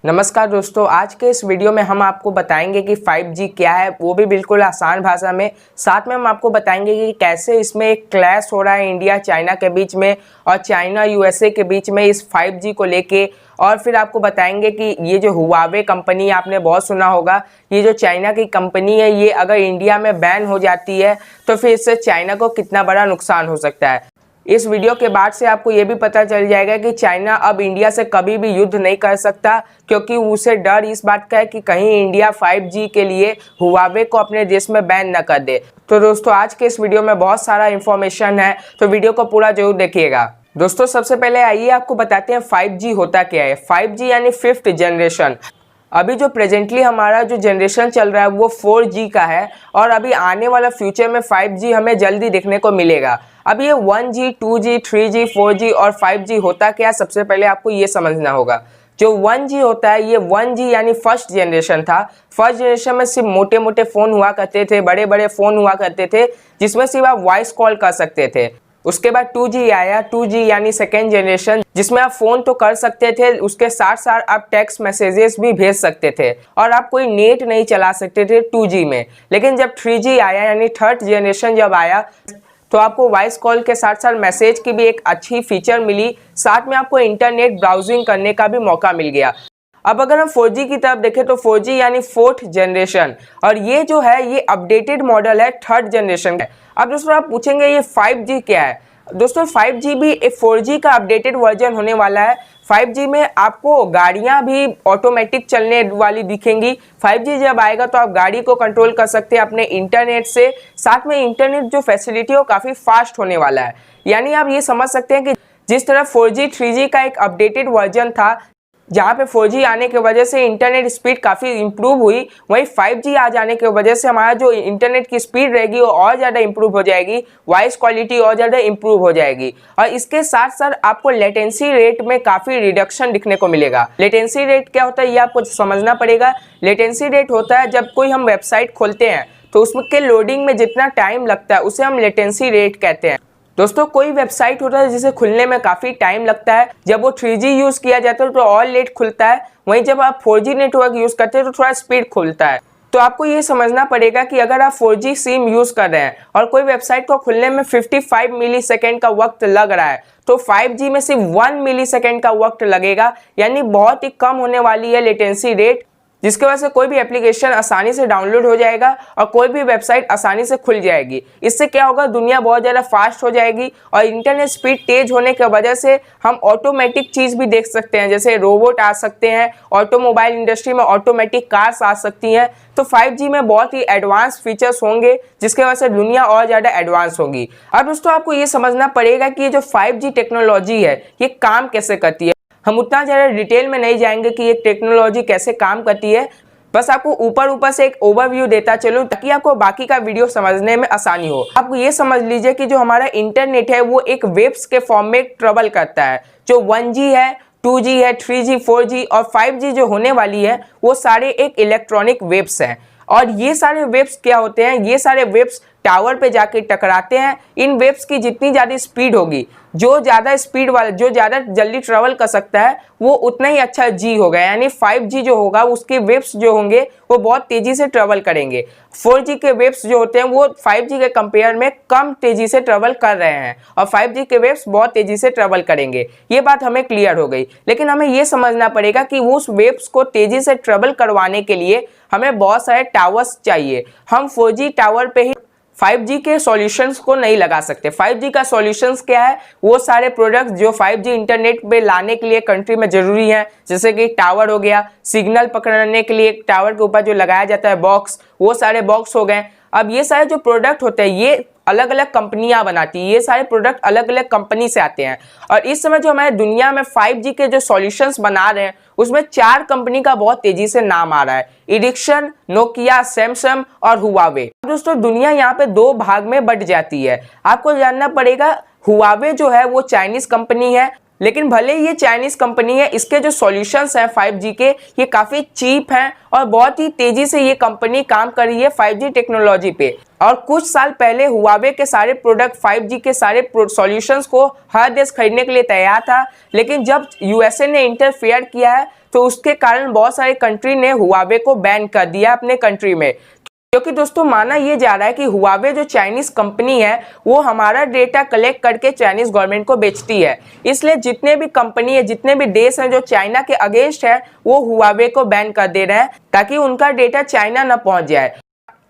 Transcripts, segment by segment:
नमस्कार दोस्तों, आज के इस वीडियो में हम आपको बताएंगे कि 5G क्या है, वो भी बिल्कुल आसान भाषा में। साथ में हम आपको बताएंगे कि कैसे इसमें एक क्लैश हो रहा है इंडिया चाइना के बीच में और चाइना यूएसए के बीच में इस 5G को लेके। और फिर आपको बताएंगे कि ये जो हुआवे कंपनी आपने बहुत सुना होगा, ये जो चाइना की कंपनी है, ये अगर इंडिया में बैन हो जाती है तो फिर इससे चाइना को कितना बड़ा नुकसान हो सकता है। इस वीडियो के बाद से आपको ये भी पता चल जाएगा कि चाइना अब इंडिया से कभी भी युद्ध नहीं कर सकता, क्योंकि उसे डर इस बात का है कि कहीं इंडिया 5G के लिए हुआवे को अपने देश में बैन न कर दे। तो दोस्तों, आज के इस वीडियो में बहुत सारा इंफॉर्मेशन है, तो वीडियो को पूरा जरूर देखिएगा। दोस्तों, सबसे पहले आइए आपको बताते हैं 5G होता क्या है। 5G यानी 5th जनरेशन। अभी जो प्रेजेंटली हमारा जो जनरेशन चल रहा है वो 4G का है, और अभी आने वाला फ्यूचर में 5G हमें जल्दी देखने को मिलेगा। अब ये 1G, 2G, 3G, 4G और 5G होता क्या है, सबसे पहले आपको ये समझना होगा। जो 1G होता है, ये 1G यानी फर्स्ट जनरेशन था। फर्स्ट जनरेशन में सिर्फ मोटे मोटे फ़ोन हुआ करते थे, बड़े बड़े फ़ोन हुआ करते थे, जिसमें सिर्फ आप वॉइस कॉल कर सकते थे। उसके बाद 2G आया। 2G यानी सेकेंड जनरेशन, जिसमें आप फ़ोन तो कर सकते थे, उसके साथ साथ आप टेक्स्ट मैसेजेस भी भेज सकते थे, और आप कोई नेट नहीं चला सकते थे 2G में। लेकिन जब 3G आया यानी थर्ड जनरेशन जब आया, तो आपको वॉइस कॉल के साथ साथ मैसेज की भी एक अच्छी फीचर मिली, साथ में आपको इंटरनेट ब्राउजिंग करने का भी मौका मिल गया। अब अगर हम 4G की तरफ देखें तो 4G यानी फोर्थ जनरेशन, और ये जो है ये अपडेटेड मॉडल है थर्ड जनरेशन का। अब दोस्तों आप पूछेंगे ये 5G क्या है। दोस्तों 5G भी एक 4G का अपडेटेड वर्जन होने वाला है। 5G में आपको गाड़ियां भी ऑटोमेटिक चलने वाली दिखेंगी। 5G जब आएगा तो आप गाड़ी को कंट्रोल कर सकते हैं अपने इंटरनेट से। साथ में इंटरनेट जो फैसिलिटी है वो काफ़ी फास्ट होने वाला है। यानी आप ये समझ सकते हैं कि जिस तरह 4G 3G का एक अपडेटेड वर्जन था, जहाँ पे 4G आने की वजह से इंटरनेट स्पीड काफ़ी इंप्रूव हुई, वहीं 5G आ जाने की वजह से हमारा जो इंटरनेट की स्पीड रहेगी वो और ज़्यादा इंप्रूव हो जाएगी, वॉइस क्वालिटी और ज़्यादा इंप्रूव हो जाएगी। और इसके साथ साथ आपको लेटेंसी रेट में काफ़ी रिडक्शन दिखने को मिलेगा। लेटेंसी रेट क्या होता है ये आपको समझना पड़ेगा। लेटेंसी रेट होता है जब कोई हम वेबसाइट खोलते हैं तो उसके लोडिंग में जितना टाइम लगता है उसे हम लेटेंसी रेट कहते हैं। दोस्तों, कोई वेबसाइट होता है जिसे खुलने में काफ़ी टाइम लगता है, जब वो 3G यूज़ किया जाता है तो और लेट खुलता है, वहीं जब आप 4G नेटवर्क यूज़ करते हैं तो थोड़ा स्पीड खुलता है। तो आपको ये समझना पड़ेगा कि अगर आप 4G सिम यूज़ कर रहे हैं और कोई वेबसाइट को खुलने में 55 मिली सेकेंड का वक्त लग रहा है, तो 5G में सिर्फ 1 मिली सेकेंड का वक्त लगेगा, यानी बहुत ही कम होने वाली है लेटेंसी रेट, जिसकी वजह से कोई भी एप्लीकेशन आसानी से डाउनलोड हो जाएगा और कोई भी वेबसाइट आसानी से खुल जाएगी। इससे क्या होगा, दुनिया बहुत ज़्यादा फास्ट हो जाएगी, और इंटरनेट स्पीड तेज होने की वजह से हम ऑटोमेटिक चीज़ भी देख सकते हैं, जैसे रोबोट आ सकते हैं, ऑटोमोबाइल इंडस्ट्री में ऑटोमेटिक कार्स आ सकती हैं। तो 5G में बहुत ही एडवांस फीचर्स होंगे, जिसकी वजह से दुनिया और ज़्यादा एडवांस होगी। अब दोस्तों आपको ये समझना पड़ेगा कि ये जो 5G टेक्नोलॉजी है ये काम कैसे करती है। हम उतना ज़्यादा डिटेल में नहीं जाएंगे कि ये टेक्नोलॉजी कैसे काम करती है, बस आपको ऊपर से एक ओवरव्यू देता चलूँ ताकि आपको बाकी का वीडियो समझने में आसानी हो। आप ये समझ लीजिए कि जो हमारा इंटरनेट है वो एक वेव्स के फॉर्म में ट्रेवल करता है। जो 1G है, 2G है, 3G, 4G और 5G जो होने वाली है वो सारे एक इलेक्ट्रॉनिक वेव्स हैं। और ये सारे वेव्स क्या होते हैं, ये सारे वेव्स टावर पे जाके टकराते हैं। इन वेव्स की जितनी ज़्यादा स्पीड होगी, जो ज़्यादा स्पीड वाला, जो ज़्यादा जल्दी ट्रेवल कर सकता है, वो उतना ही अच्छा G होगा। यानी 5G जो होगा उसके वेव्स जो होंगे वो बहुत तेज़ी से ट्रेवल करेंगे। 4G के वेव्स जो होते हैं वो 5G के कंपेयर में कम तेज़ी से ट्रेवल कर रहे हैं, और 5G के वेव्स बहुत तेज़ी से ट्रेवल करेंगे। ये बात हमें क्लियर हो गई। लेकिन हमें ये समझना पड़ेगा कि उस वेव्स को तेज़ी से ट्रेवल करवाने के लिए हमें बहुत सारे टावर्स चाहिए। हम 4G टावर पे ही 5G के सॉल्यूशंस को नहीं लगा सकते। 5G का सॉल्यूशंस क्या है, वो सारे प्रोडक्ट्स जो 5G इंटरनेट पे लाने के लिए कंट्री में ज़रूरी हैं, जैसे कि टावर हो गया, सिग्नल पकड़ने के लिए टावर के ऊपर जो लगाया जाता है बॉक्स, वो सारे बॉक्स हो गए। अब ये सारे जो प्रोडक्ट होते हैं ये अलग अलग कंपनियां बनाती है, ये सारे प्रोडक्ट अलग अलग कंपनी से आते हैं। और इस समय जो हमारे दुनिया में 5G के जो सॉल्यूशंस बना रहे हैं उसमें 4 कंपनी का बहुत तेजी से नाम आ रहा है, एरिक्सन, नोकिया, सैमसंग और हुआवे। दोस्तों दुनिया यहाँ पे 2 भाग में बट जाती है। आपको जानना पड़ेगा, हुआवे जो है वो चाइनीज कंपनी है, लेकिन भले ये चाइनीज कंपनी है, इसके जो सॉल्यूशंस हैं 5G के ये काफ़ी चीप हैं और बहुत ही तेज़ी से ये कंपनी काम कर रही है 5G टेक्नोलॉजी पे। और कुछ साल पहले हुआवे के सारे प्रोडक्ट 5G के सारे सॉल्यूशंस को हर देश खरीदने के लिए तैयार था, लेकिन जब यूएसए ने इंटरफेयर किया है तो उसके कारण बहुत सारे कंट्री ने हुआवे को बैन कर दिया अपने कंट्री में। क्योंकि दोस्तों माना ये जा रहा है कि हुआवे जो चाइनीज कंपनी है वो हमारा डेटा कलेक्ट करके चाइनीज गवर्नमेंट को बेचती है, इसलिए जितने भी कंपनी है, जितने भी देश हैं जो चाइना के अगेंस्ट है वो हुआवे को बैन कर दे रहे हैं ताकि उनका डेटा चाइना ना पहुंच जाए।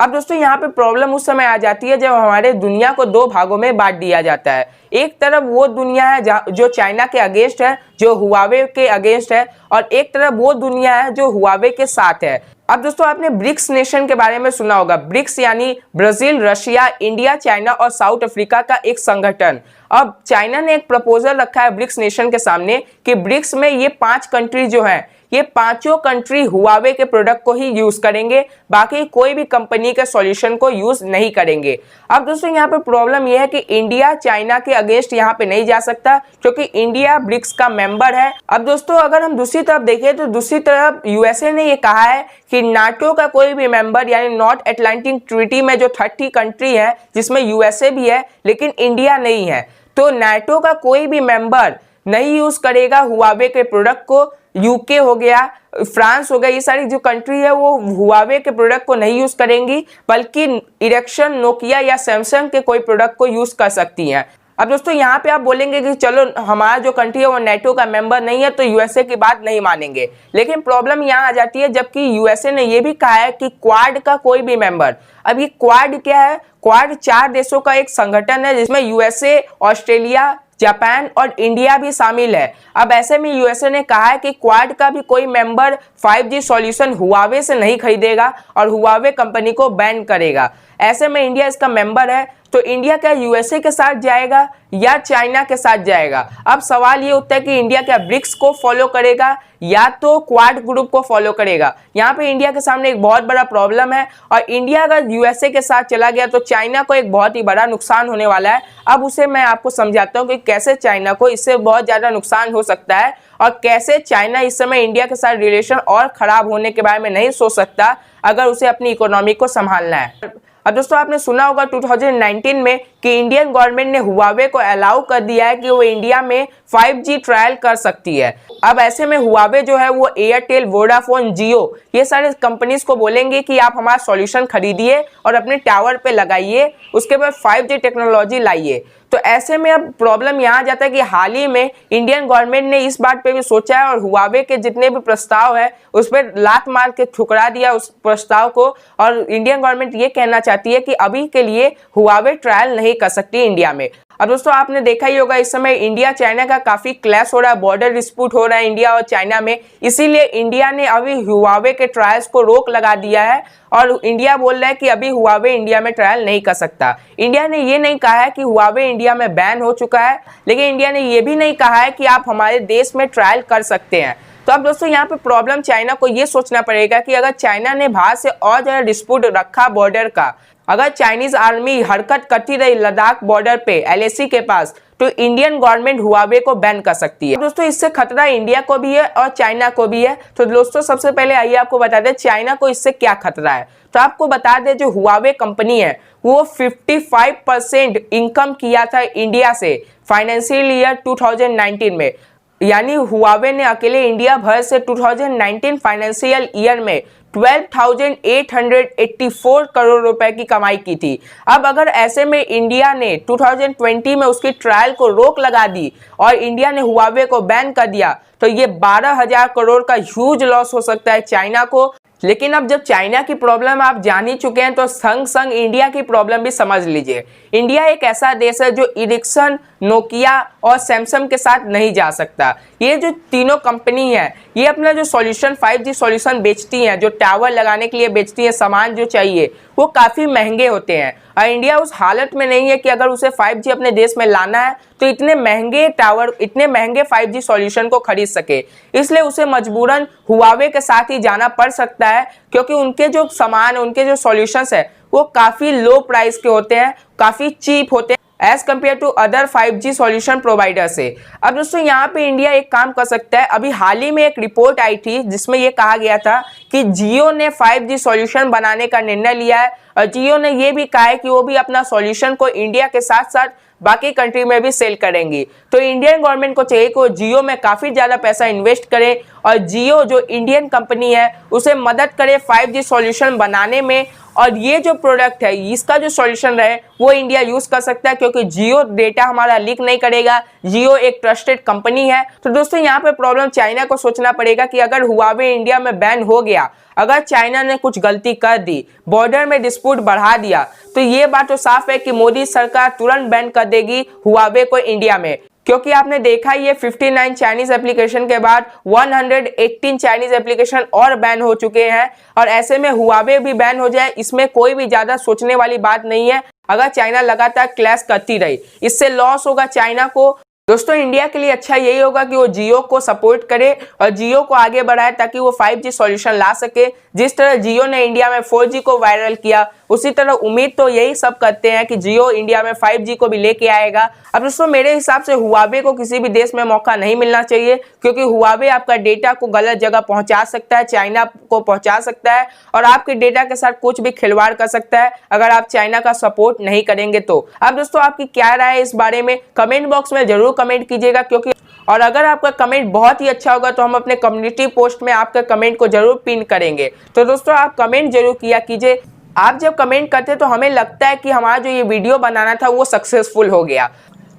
अब दोस्तों यहाँ पे प्रॉब्लम उस समय आ जाती है जब हमारे दुनिया को दो भागों में बांट दिया जाता है। एक तरफ वो दुनिया है जो चाइना के अगेंस्ट है, जो हुआवे के अगेंस्ट है, और एक तरफ वो दुनिया है जो हुआवे के साथ है। अब दोस्तों आपने ब्रिक्स नेशन के बारे में सुना होगा। ब्रिक्स यानी ब्राजील, रशिया, इंडिया, चाइना और साउथ अफ्रीका का एक संगठन। अब चाइना ने एक प्रपोजल रखा है ब्रिक्स नेशन के सामने कि ब्रिक्स में ये 5 कंट्री जो हैं ये पांचों कंट्री हुआवे के प्रोडक्ट को ही यूज करेंगे, बाकी कोई भी कंपनी के सॉल्यूशन को यूज नहीं करेंगे। अब दोस्तों यहाँ पे प्रॉब्लम यह है कि इंडिया चाइना के अगेंस्ट यहाँ पे नहीं जा सकता क्योंकि इंडिया ब्रिक्स का मेंबर है। अब दोस्तों अगर हम दूसरी तरफ देखें तो दूसरी तरफ यूएसए ने ये कहा है कि नाटो का कोई भी मेंबर यानी नॉर्थ अटलांटिक ट्रीटी में जो 30 कंट्री है जिसमें यूएसए भी है लेकिन इंडिया नहीं है, तो नाटो का कोई भी मेंबर नहीं यूज करेगा हुआवे के प्रोडक्ट को। यूके हो गया, फ्रांस हो गया, ये सारी जो कंट्री है वो हुआवे के प्रोडक्ट को नहीं यूज करेंगी, बल्कि इरेक्शन, नोकिया या सैमसंग के कोई प्रोडक्ट को यूज कर सकती हैं। अब दोस्तों यहाँ पे आप बोलेंगे कि चलो हमारा जो कंट्री है वो नेटो का मेंबर नहीं है तो यूएसए की बात नहीं मानेंगे, लेकिन प्रॉब्लम यहाँ आ जाती है जबकि यूएसए ने ये भी कहा है कि क्वाड का कोई भी मेंबर। अब ये क्वाड क्या है? क्वाड 4 देशों का एक संगठन है जिसमें यूएसए, ऑस्ट्रेलिया, जापान और इंडिया भी शामिल है। अब ऐसे में यूएसए ने कहा है कि क्वाड का भी कोई मेंबर 5G सॉल्यूशन हुआवे से नहीं खरीदेगा और हुआवे कंपनी को बैन करेगा। ऐसे में इंडिया इसका मेंबर है, तो इंडिया क्या यूएसए के साथ जाएगा या चाइना के साथ जाएगा? अब सवाल ये उठता है कि इंडिया क्या ब्रिक्स को फॉलो करेगा या तो क्वाड ग्रुप को फॉलो करेगा। यहाँ पे इंडिया के सामने एक बहुत बड़ा प्रॉब्लम है और इंडिया अगर यूएसए के साथ चला गया तो चाइना को एक बहुत ही बड़ा नुकसान होने वाला है। अब उसे मैं आपको समझाता हूँ कि कैसे चाइना को इससे बहुत ज़्यादा नुकसान हो सकता है और कैसे चाइना इस समय इंडिया के साथ रिलेशन और ख़राब होने के बारे में नहीं सोच सकता अगर उसे अपनी इकोनॉमी को संभालना है। अब दोस्तों आपने सुना होगा 2019 में कि इंडियन गवर्नमेंट ने हुआवे को अलाउ कर दिया है कि वो इंडिया में 5G ट्रायल कर सकती है। अब ऐसे में हुआवे जो है वो एयरटेल, वोडाफोन, जियो ये सारे कंपनीज को बोलेंगे कि आप हमारा सॉल्यूशन खरीदिए और अपने टावर पे लगाइए, उसके बाद 5G टेक्नोलॉजी लाइए। तो ऐसे में अब प्रॉब्लम यहाँ आ जाता है कि हाल ही में इंडियन गवर्नमेंट ने इस बात पे भी सोचा है और हुआवे के जितने भी प्रस्ताव है उस पर लात मार के ठुकरा दिया उस प्रस्ताव को, और इंडियन गवर्नमेंट ये कहना चाहती है कि अभी के लिए हुआवे ट्रायल नहीं कर सकती इंडिया में। अब दोस्तों आपने देखा ही होगा इस समय इंडिया चाइना का काफी क्लैश हो रहा है, बॉर्डर डिस्प्यूट हो रहा है इंडिया और चाइना में, इसीलिए इंडिया ने अभी हुआवे के ट्रायल्स को रोक लगा दिया है और इंडिया बोल रहा है कि अभी हुआवे इंडिया में ट्रायल नहीं कर सकता। इंडिया ने ये नहीं कहा है कि हुआवे इंडिया में बैन हो चुका है, लेकिन इंडिया ने ये भी नहीं कहा है कि आप हमारे देश में ट्रायल कर सकते हैं। तो अब दोस्तों यहाँ पे प्रॉब्लम चाइना को ये सोचना पड़ेगा कि अगर चाइना ने भारत से और ज़्यादा डिस्प्यूट रखा बॉर्डर का, अगर चाइनीज आर्मी हरकत करती रही लद्दाख बॉर्डर पे LAC के पास, तो इंडियन गवर्नमेंट हुआवे को बैन कर सकती है। दोस्तों इससे खतरा इंडिया को भी है और चाइना को भी है। तो दोस्तों सबसे पहले आइए आपको बता दें चाइना को इससे क्या खतरा है। तो आपको बता दें जो हुआवे कंपनी है वो 55% इनकम किया था इंडिया से फाइनेंशियल ईयर 2019 में, यानी हुआवे ने अकेले इंडिया भर से 2019 फाइनेंशियल ईयर में 12,884 करोड़ रुपए की कमाई की थी। अब अगर ऐसे में इंडिया ने 2020 में उसकी ट्रायल को रोक लगा दी और इंडिया ने हुआवे को बैन कर दिया तो ये 12,000 करोड़ का ह्यूज लॉस हो सकता है चाइना को। लेकिन अब जब चाइना की प्रॉब्लम आप जान ही चुके हैं तो संग संग इंडिया की प्रॉब्लम भी समझ लीजिए। इंडिया एक ऐसा देश है जो इरिक्सन, नोकिया और सैमसंग के साथ नहीं जा सकता। ये जो तीनों कंपनी है ये अपना जो सॉल्यूशन 5G सॉल्यूशन बेचती हैं, जो टावर लगाने के लिए बेचती हैं, सामान जो चाहिए वो काफ़ी महंगे होते हैं और इंडिया उस हालत में नहीं है कि अगर उसे 5G अपने देश में लाना है तो इतने महंगे टावर, इतने महंगे 5G सॉल्यूशन को खरीद सके। इसलिए उसे मजबूरन हुआवे के साथ ही जाना पड़ सकता है क्योंकि उनके जो सामान, उनके जो सॉल्यूशंस है वो काफ़ी लो प्राइस के होते हैं, काफ़ी चीप होते हैं। As compare to other 5G solution provider से। अब दोस्तों यहाँ पे इंडिया एक काम कर सकता है। अभी हाल ही में एक रिपोर्ट आई थी जिसमें ये कहा गया था कि जियो ने 5G सॉल्यूशन बनाने का निर्णय लिया है और जियो ने ये भी कहा है कि वो भी अपना सॉल्यूशन को इंडिया के साथ साथ बाकी कंट्री में भी सेल करेंगी। तो इंडियन गवर्नमेंट को चाहिए कि वो जियो में काफ़ी ज़्यादा पैसा इन्वेस्ट करे और जियो जो इंडियन कंपनी है उसे मदद करे 5G सॉल्यूशन बनाने में। और ये जो प्रोडक्ट है इसका जो सॉल्यूशन रहे वो इंडिया यूज़ कर सकता है क्योंकि जियो डेटा हमारा लीक नहीं करेगा। जियो एक ट्रस्टेड कंपनी है। तो दोस्तों यहाँ पे प्रॉब्लम चाइना को सोचना पड़ेगा कि अगर हुआवे इंडिया में बैन हो गया, अगर चाइना ने कुछ गलती कर दी, बॉर्डर में डिस्प्यूट बढ़ा दिया, तो ये बात तो साफ है कि मोदी सरकार तुरंत बैन कर देगी हुआवे को इंडिया में। क्योंकि आपने देखा ये 59 चाइनीज एप्लीकेशन के बाद 118 चाइनीज एप्लीकेशन और बैन हो चुके हैं और ऐसे में हुआवे भी बैन हो जाए इसमें कोई भी ज्यादा सोचने वाली बात नहीं है। अगर चाइना लगातार क्लैश करती रही, इससे लॉस होगा चाइना को। दोस्तों इंडिया के लिए अच्छा यही होगा कि वो जियो को सपोर्ट करे और जियो को आगे बढ़ाए ताकि वो 5G सॉल्यूशन ला सके। जिस तरह जियो ने इंडिया में 4G को वायरल किया, उसी तरह उम्मीद तो यही सब करते हैं कि जियो इंडिया में 5G को भी लेके आएगा। अब दोस्तों मेरे हिसाब से हुआवे को किसी भी देश में मौका नहीं मिलना चाहिए क्योंकि हुआवे आपका डेटा को गलत जगह पहुंचा सकता है, चाइना को पहुंचा सकता है और आपके डेटा के साथ कुछ भी खिलवाड़ कर सकता है अगर आप चाइना का सपोर्ट नहीं करेंगे तो। अब दोस्तों आपकी क्या राय है इस बारे में कमेंट बॉक्स में जरूर कमेंट कीजिएगा क्योंकि और अगर आपका कमेंट बहुत ही अच्छा होगा तो हम अपने कम्युनिटी पोस्ट में आपके कमेंट को जरूर पिन करेंगे। तो दोस्तों आप कमेंट जरूर किया कीजिए। आप जब कमेंट करते हैं तो हमें लगता है कि हमारा जो ये वीडियो बनाना था वो सक्सेसफुल हो गया।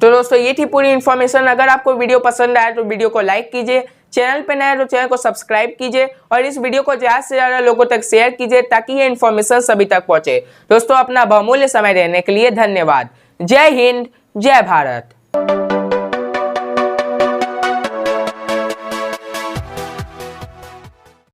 तो दोस्तों ये थी पूरी इन्फॉर्मेशन। अगर आपको वीडियो पसंद आया तो वीडियो को लाइक कीजिए, चैनल पे नए तो चैनल को सब्सक्राइब कीजिए और इस वीडियो को ज़्यादा से ज़्यादा लोगों तक शेयर कीजिए ताकि ये इन्फॉर्मेशन सभी तक पहुँचे। दोस्तों अपना बहुमूल्य समय देने के लिए धन्यवाद। जय हिंद, जय भारत।